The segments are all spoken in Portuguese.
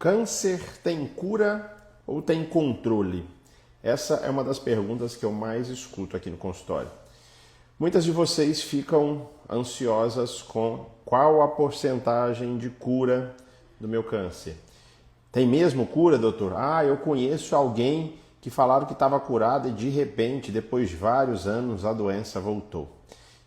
Câncer tem cura ou tem controle? Essa é uma das perguntas que eu mais escuto aqui no consultório. Muitas de vocês ficam ansiosas com qual a porcentagem de cura do meu câncer. Tem mesmo cura, doutor? Eu conheço alguém que falaram que estava curado e de repente, depois de vários anos, a doença voltou.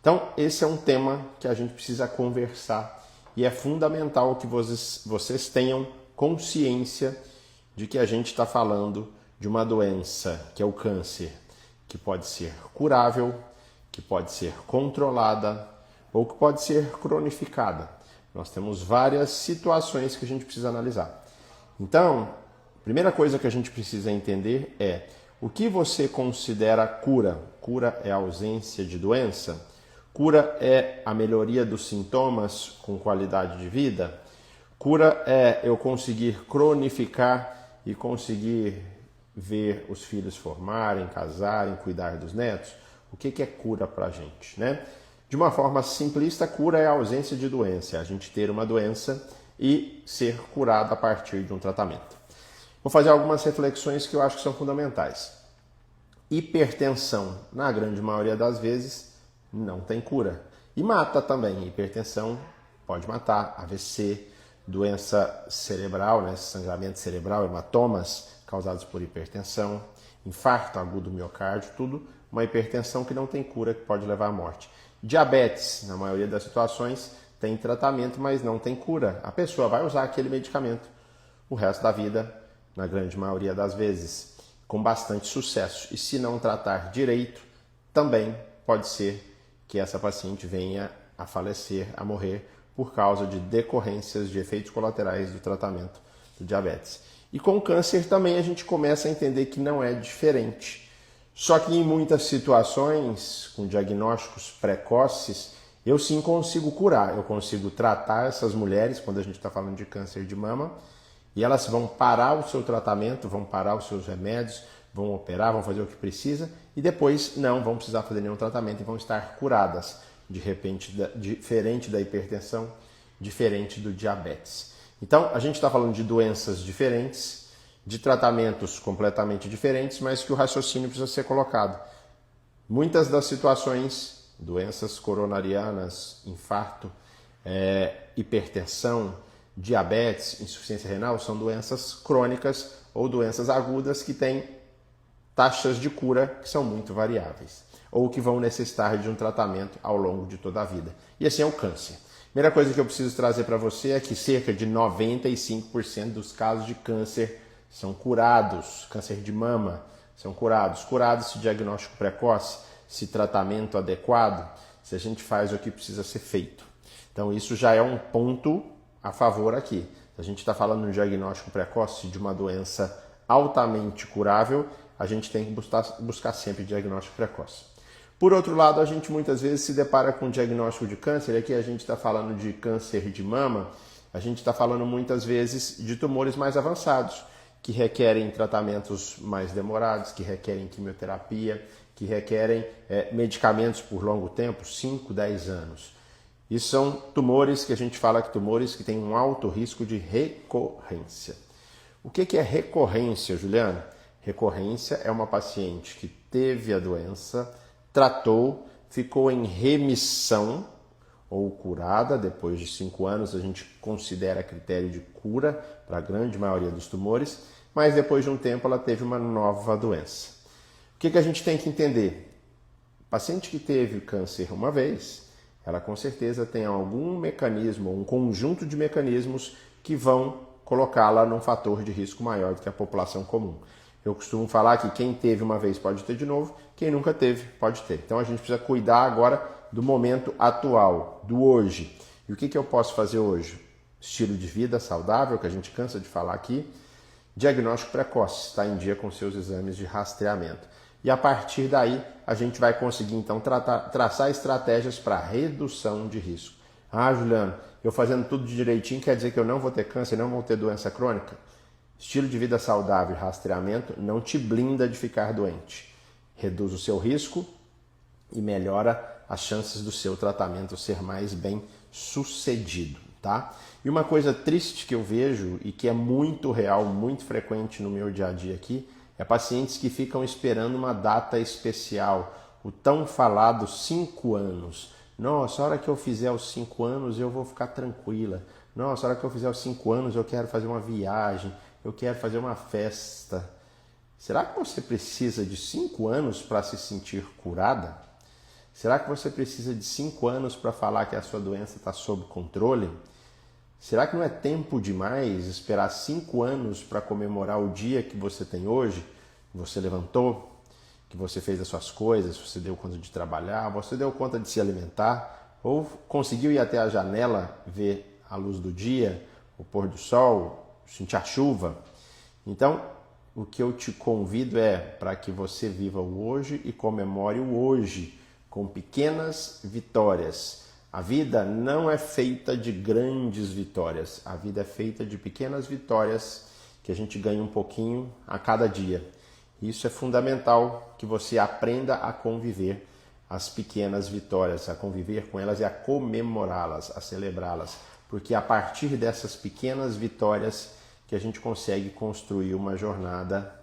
Então, esse é um tema que a gente precisa conversar e é fundamental que vocês tenham consciência de que a gente está falando de uma doença, que é o câncer, que pode ser curável, que pode ser controlada ou que pode ser cronificada. Nós temos várias situações que a gente precisa analisar. Então, a primeira coisa que a gente precisa entender é o que você considera cura. Cura é a ausência de doença? Cura é a melhoria dos sintomas com qualidade de vida? Cura é eu conseguir cronificar e conseguir ver os filhos formarem, casarem, cuidar dos netos? O que é cura para a gente, né? De uma forma simplista, cura é a ausência de doença, é a gente ter uma doença e ser curado a partir de um tratamento. Vou fazer algumas reflexões que eu acho que são fundamentais. Hipertensão, na grande maioria das vezes, não tem cura. E mata também. Hipertensão pode matar, AVC, doença cerebral, né? Sangramento cerebral, hematomas causados por hipertensão, infarto agudo do miocárdio, tudo uma hipertensão que não tem cura, que pode levar à morte. Diabetes, na maioria das situações, tem tratamento, mas não tem cura. A pessoa vai usar aquele medicamento o resto da vida, na grande maioria das vezes, com bastante sucesso. E se não tratar direito, também pode ser que essa paciente venha a falecer, a morrer, por causa de decorrências de efeitos colaterais do tratamento do diabetes. E com o câncer também a gente começa a entender que não é diferente. Só que em muitas situações, com diagnósticos precoces, eu sim consigo curar, eu consigo tratar essas mulheres, quando a gente está falando de câncer de mama, e elas vão parar o seu tratamento, vão parar os seus remédios, vão operar, vão fazer o que precisa, e depois não vão precisar fazer nenhum tratamento e vão estar curadas. De repente, diferente da hipertensão, diferente do diabetes. Então, a gente está falando de doenças diferentes, de tratamentos completamente diferentes, mas que o raciocínio precisa ser colocado. Muitas das situações, doenças coronarianas, infarto, hipertensão, diabetes, insuficiência renal, são doenças crônicas ou doenças agudas que têm taxas de cura que são muito variáveis, ou que vão necessitar de um tratamento ao longo de toda a vida. E assim é o câncer. Primeira coisa que eu preciso trazer para você é que cerca de 95% dos casos de câncer são curados, câncer de mama são curados se diagnóstico precoce, se tratamento adequado, se a gente faz o que precisa ser feito. Então isso já é um ponto a favor aqui. Se a gente está falando de um diagnóstico precoce de uma doença altamente curável, a gente tem que buscar sempre diagnóstico precoce. Por outro lado, a gente muitas vezes se depara com diagnóstico de câncer. Aqui a gente está falando de câncer de mama, a gente está falando muitas vezes de tumores mais avançados, que requerem tratamentos mais demorados, que requerem quimioterapia, que requerem medicamentos por longo tempo, 5, 10 anos. E são tumores que a gente fala que tumores que têm um alto risco de recorrência. O que é recorrência, Juliana? Recorrência é uma paciente que teve a doença, tratou, ficou em remissão ou curada, depois de 5 anos a gente considera critério de cura para a grande maioria dos tumores, mas depois de um tempo ela teve uma nova doença. O que a gente tem que entender? O paciente que teve câncer uma vez, ela com certeza tem algum mecanismo, um conjunto de mecanismos que vão colocá-la num fator de risco maior do que a população comum. Eu costumo falar que quem teve uma vez pode ter de novo, quem nunca teve pode ter. Então a gente precisa cuidar agora do momento atual, do hoje. E o que eu posso fazer hoje? Estilo de vida saudável, que a gente cansa de falar aqui. Diagnóstico precoce, está em dia com seus exames de rastreamento. E a partir daí a gente vai conseguir então traçar estratégias para redução de risco. Juliano, eu fazendo tudo direitinho quer dizer que eu não vou ter câncer, não vou ter doença crônica? Estilo de vida saudável e rastreamento não te blinda de ficar doente. Reduz o seu risco e melhora as chances do seu tratamento ser mais bem sucedido. tá? E uma coisa triste que eu vejo e que é muito real, muito frequente no meu dia a dia aqui, é pacientes que ficam esperando uma data especial, o tão falado 5 anos. Nossa, a hora que eu fizer os 5 anos eu vou ficar tranquila. Nossa, a hora que eu fizer os 5 anos eu quero fazer uma viagem, eu quero fazer uma festa. Será que você precisa de 5 anos para se sentir curada? Será que você precisa de 5 anos para falar que a sua doença está sob controle? Será que não é tempo demais esperar 5 anos para comemorar o dia que você tem hoje? Que você levantou, que você fez as suas coisas, você deu conta de trabalhar, você deu conta de se alimentar, ou conseguiu ir até a janela ver a luz do dia, o pôr do sol, sentir a chuva? Então, o que eu te convido é para que você viva o hoje e comemore o hoje, com pequenas vitórias. A vida não é feita de grandes vitórias, a vida é feita de pequenas vitórias que a gente ganha um pouquinho a cada dia. Isso é fundamental, que você aprenda a conviver as pequenas vitórias, a conviver com elas e a comemorá-las, a celebrá-las, porque é a partir dessas pequenas vitórias que a gente consegue construir uma jornada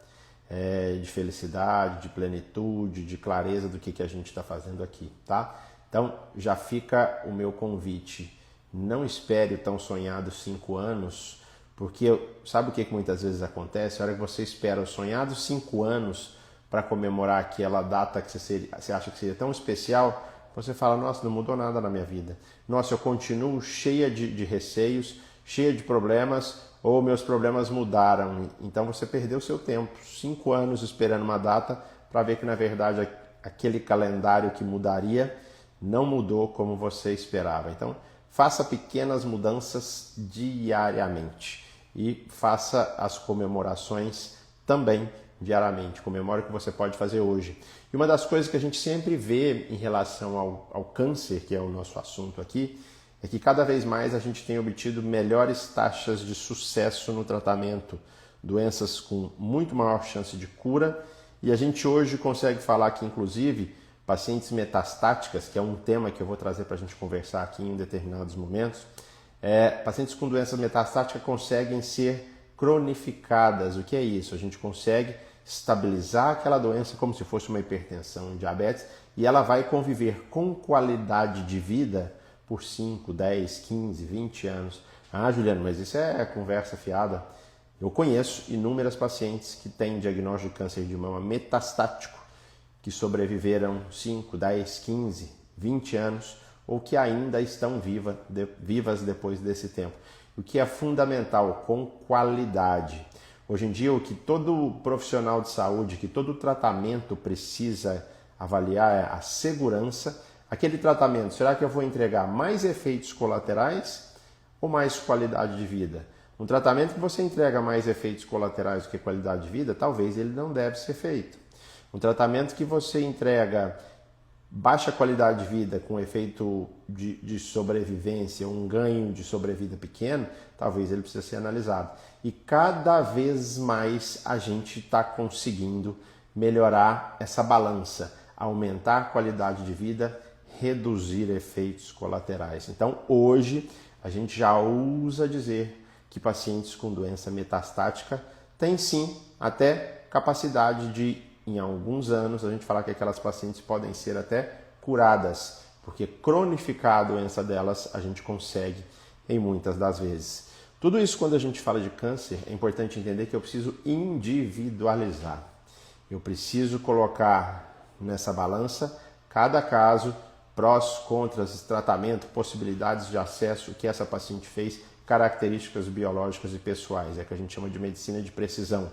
de felicidade, de plenitude, de clareza do que a gente está fazendo aqui, tá? Então, já fica o meu convite. Não espere o tão sonhado 5 anos, porque sabe o que muitas vezes acontece? A hora que você espera os sonhados 5 anos para comemorar aquela data que você acha que seria tão especial, você fala, nossa, não mudou nada na minha vida. Nossa, eu continuo cheia de receios, cheia de problemas, ou meus problemas mudaram. Então você perdeu seu tempo, 5 anos esperando uma data para ver que na verdade aquele calendário que mudaria não mudou como você esperava. Então faça pequenas mudanças diariamente e faça as comemorações também diariamente. Comemore o que você pode fazer hoje. E uma das coisas que a gente sempre vê em relação ao câncer, que é o nosso assunto aqui, é que cada vez mais a gente tem obtido melhores taxas de sucesso no tratamento, doenças com muito maior chance de cura, e a gente hoje consegue falar que, inclusive, pacientes metastáticas, que é um tema que eu vou trazer para a gente conversar aqui em determinados momentos, pacientes com doença metastática conseguem ser cronificadas. O que é isso? A gente consegue estabilizar aquela doença como se fosse uma hipertensão, um diabetes, e ela vai conviver com qualidade de vida por 5, 10, 15, 20 anos. Ah, Juliano, mas isso é conversa fiada. Eu conheço inúmeras pacientes que têm diagnóstico de câncer de mama metastático, que sobreviveram 5, 10, 15, 20 anos, ou que ainda estão vivas depois desse tempo. O que é fundamental, com qualidade. Hoje em dia, o que todo profissional de saúde, que todo tratamento precisa avaliar é a segurança. Aquele tratamento, será que eu vou entregar mais efeitos colaterais ou mais qualidade de vida? Um tratamento que você entrega mais efeitos colaterais do que qualidade de vida, talvez ele não deve ser feito. Um tratamento que você entrega baixa qualidade de vida com efeito de sobrevivência, um ganho de sobrevida pequeno, talvez ele precise ser analisado. E cada vez mais a gente está conseguindo melhorar essa balança, aumentar a qualidade de vida, reduzir efeitos colaterais. Então, hoje, a gente já ousa dizer que pacientes com doença metastática têm sim até capacidade de, em alguns anos, a gente falar que aquelas pacientes podem ser até curadas, porque cronificar a doença delas a gente consegue em muitas das vezes. Tudo isso, quando a gente fala de câncer, é importante entender que eu preciso individualizar. Eu preciso colocar nessa balança cada caso, prós, contras, tratamento, possibilidades de acesso, que essa paciente fez, características biológicas e pessoais, é que a gente chama de medicina de precisão.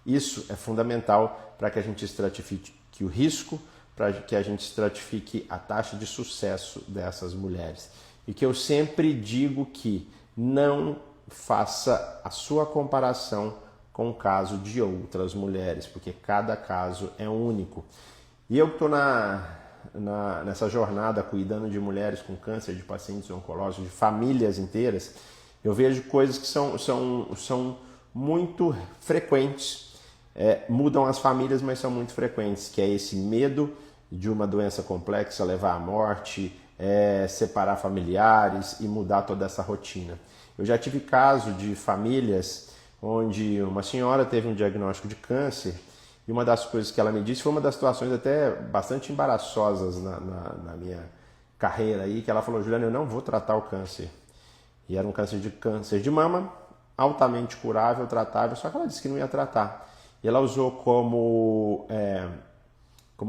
Isso é fundamental para que a gente estratifique o risco, para que a gente estratifique a taxa de sucesso dessas mulheres. E que eu sempre digo que não faça a sua comparação com o caso de outras mulheres, porque cada caso é único. E eu estou nessa jornada cuidando de mulheres com câncer, de pacientes oncológicos, de famílias inteiras, eu vejo coisas que são muito frequentes, mudam as famílias, mas são muito frequentes, que é esse medo de uma doença complexa levar à morte, separar familiares e mudar toda essa rotina. Eu já tive caso de famílias onde uma senhora teve um diagnóstico de câncer e uma das coisas que ela me disse foi uma das situações até bastante embaraçosas na minha carreira aí, que ela falou: Juliano, eu não vou tratar o câncer. E era um câncer de mama, altamente curável, tratável, só que ela disse que não ia tratar. E ela usou como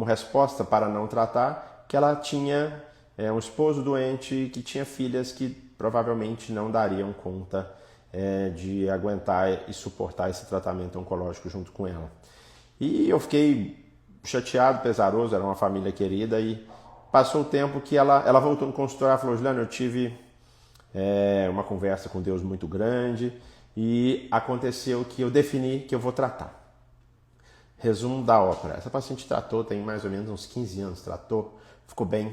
resposta para não tratar que ela tinha um esposo doente que tinha filhas que provavelmente não dariam conta de aguentar e suportar esse tratamento oncológico junto com ela. E eu fiquei chateado, pesaroso, era uma família querida, e passou o tempo que ela voltou no consultório e falou: Juliano, eu tive uma conversa com Deus muito grande e aconteceu que eu defini que eu vou tratar. Resumo da ópera: essa paciente tratou, tem mais ou menos uns 15 anos, tratou, ficou bem.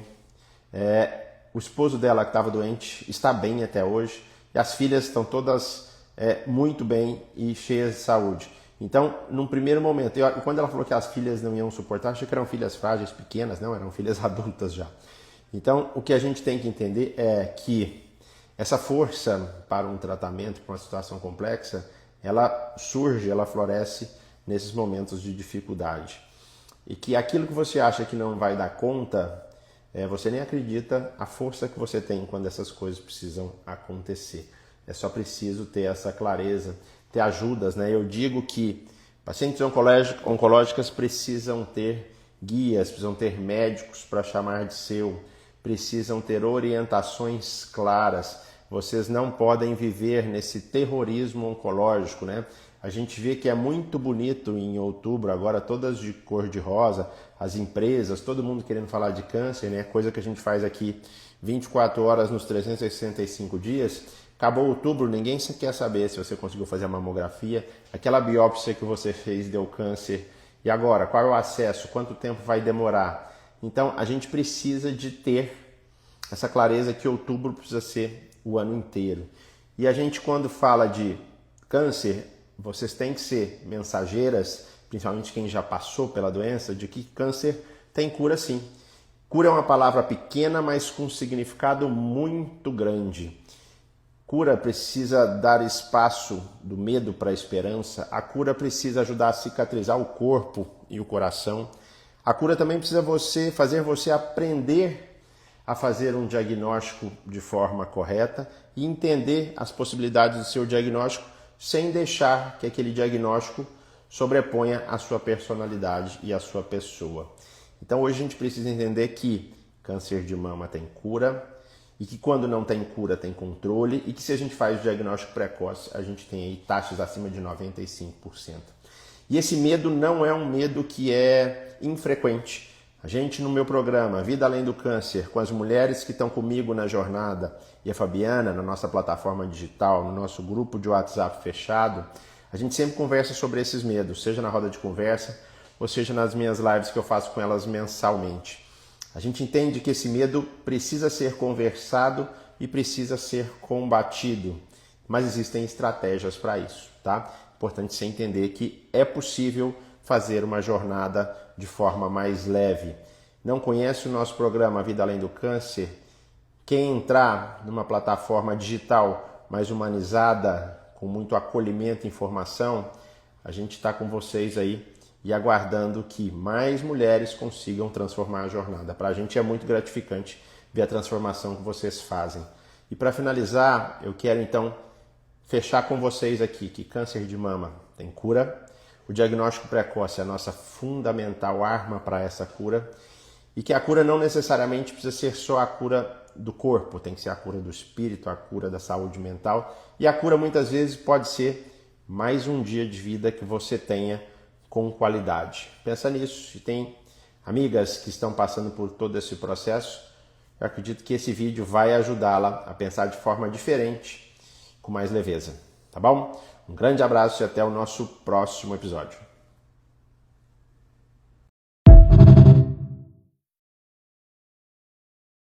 O esposo dela, que estava doente, está bem até hoje, e as filhas estão todas muito bem e cheias de saúde. Então, num primeiro momento, e quando ela falou que as filhas não iam suportar, achei que eram filhas frágeis, pequenas, não, eram filhas adultas já. Então, o que a gente tem que entender é que essa força para um tratamento, para uma situação complexa, ela surge, ela floresce nesses momentos de dificuldade. E que aquilo que você acha que não vai dar conta, você nem acredita a força que você tem quando essas coisas precisam acontecer. É só preciso ter essa clareza, ter ajudas, né? Eu digo que pacientes oncológicas precisam ter guias, precisam ter médicos para chamar de seu, precisam ter orientações claras. Vocês não podem viver nesse terrorismo oncológico, né? A gente vê que é muito bonito em outubro, agora todas de cor de rosa, as empresas, todo mundo querendo falar de câncer, né? Coisa que a gente faz aqui 24 horas nos 365 dias. Acabou outubro, ninguém quer saber se você conseguiu fazer a mamografia, aquela biópsia que você fez deu câncer, e agora, qual é o acesso, quanto tempo vai demorar? Então, a gente precisa de ter essa clareza que outubro precisa ser o ano inteiro. E a gente, quando fala de câncer, vocês têm que ser mensageiras, principalmente quem já passou pela doença, de que câncer tem cura sim. Cura é uma palavra pequena, mas com um significado muito grande. Cura precisa dar espaço do medo para a esperança. A cura precisa ajudar a cicatrizar o corpo e o coração. A cura também precisa fazer você aprender a fazer um diagnóstico de forma correta e entender as possibilidades do seu diagnóstico sem deixar que aquele diagnóstico sobreponha a sua personalidade e a sua pessoa. Então hoje a gente precisa entender que câncer de mama tem cura, e que quando não tem cura tem controle, e que se a gente faz o diagnóstico precoce, a gente tem aí taxas acima de 95%. E esse medo não é um medo que é infrequente. A gente, no meu programa Vida Além do Câncer, com as mulheres que estão comigo na jornada, e a Fabiana, na nossa plataforma digital, no nosso grupo de WhatsApp fechado, a gente sempre conversa sobre esses medos, seja na roda de conversa, ou seja nas minhas lives que eu faço com elas mensalmente. A gente entende que esse medo precisa ser conversado e precisa ser combatido, mas existem estratégias para isso, tá? Importante você entender que é possível fazer uma jornada de forma mais leve. Não conhece o nosso programa Vida Além do Câncer? Quem entrar numa plataforma digital mais humanizada, com muito acolhimento e informação, a gente está com vocês aí e aguardando que mais mulheres consigam transformar a jornada. Para a gente é muito gratificante ver a transformação que vocês fazem. E para finalizar, eu quero então fechar com vocês aqui que câncer de mama tem cura, o diagnóstico precoce é a nossa fundamental arma para essa cura, e que a cura não necessariamente precisa ser só a cura do corpo, tem que ser a cura do espírito, a cura da saúde mental, e a cura muitas vezes pode ser mais um dia de vida que você tenha com qualidade. Pensa nisso. Se tem amigas que estão passando por todo esse processo, eu acredito que esse vídeo vai ajudá-la a pensar de forma diferente, com mais leveza. Tá bom? Um grande abraço e até o nosso próximo episódio.